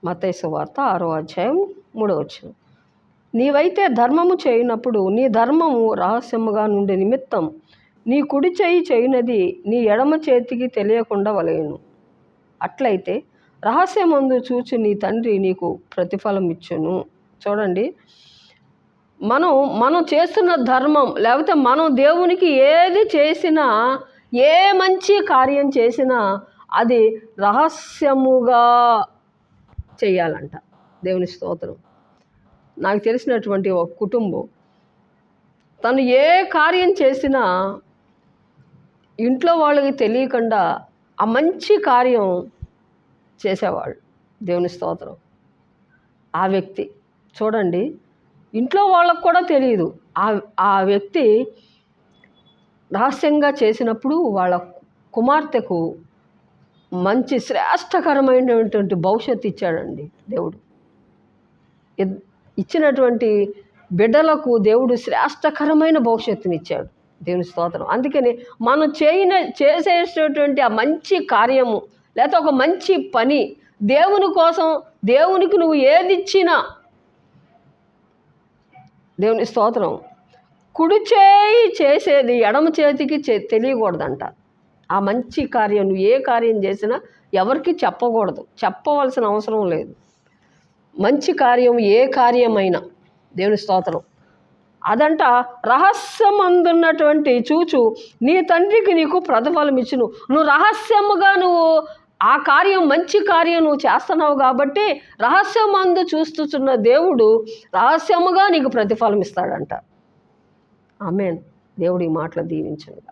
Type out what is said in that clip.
మత్తయి సువార్త 6వ అధ్యాయం 3వ వచనం. నీవైతే ధర్మము చేయనప్పుడు నీ ధర్మము రహస్యముగా నుండి నిమిత్తం నీ కుడి చేయి చేయనది నీ ఎడమ చేతికి తెలియకుండా వలయును. అట్లయితే రహస్యమందు చూచి నీ తండ్రి నీకు ప్రతిఫలం ఇచ్చును. చూడండి, మనం చేస్తున్న ధర్మం, లేకపోతే మనం దేవునికి ఏది చేసినా, ఏ మంచి కార్యం చేసినా అది రహస్యముగా చేయాలంట. దేవుని స్తోత్రం. నాకు తెలిసినటువంటి ఒక కుటుంబం, తను ఏ కార్యం చేసినా ఇంట్లో వాళ్ళకి తెలియకుండా ఆ మంచి కార్యం చేసేవాళ్ళు. దేవుని స్తోత్రం. ఆ వ్యక్తి చూడండి, ఇంట్లో వాళ్ళకు కూడా తెలియదు. ఆ వ్యక్తి రహస్యంగా చేసినప్పుడు వాళ్ళ కుమార్తెకు మంచి శ్రేష్టకరమైనటువంటి భవిష్యత్తు ఇచ్చాడండి దేవుడు. ఇచ్చినటువంటి బిడ్డలకు దేవుడు శ్రేష్టకరమైన భవిష్యత్తునిచ్చాడు. దేవుని స్తోత్రం. అందుకని మనం చేసేటటువంటి ఆ మంచి కార్యము, లేకపోతే ఒక మంచి పని దేవుని కోసం, దేవునికి నువ్వు ఏది ఇచ్చినా, దేవుని స్తోత్రం, కుడి చేయి చేసేది ఎడమ చేతికి తెలియకూడదంట. ఆ మంచి కార్యం నువ్వు ఏ కార్యం చేసినా ఎవరికి చెప్పకూడదు, చెప్పవలసిన అవసరం లేదు. మంచి కార్యం ఏ కార్యమైనా, దేవుని స్తోత్రం, అదంట రహస్యమందున్నటువంటి చూచు నీ తండ్రికి నీకు ప్రతిఫలం ఇచ్చును. నువ్వు రహస్యముగా ఆ కార్యం, మంచి కార్యం నువ్వు చేస్తున్నావు కాబట్టి రహస్యమందు చూస్తున్న దేవుడు రహస్యముగా నీకు ప్రతిఫలం ఇస్తాడంట. ఆమేన్. దేవుడి మాటలు దీవించను.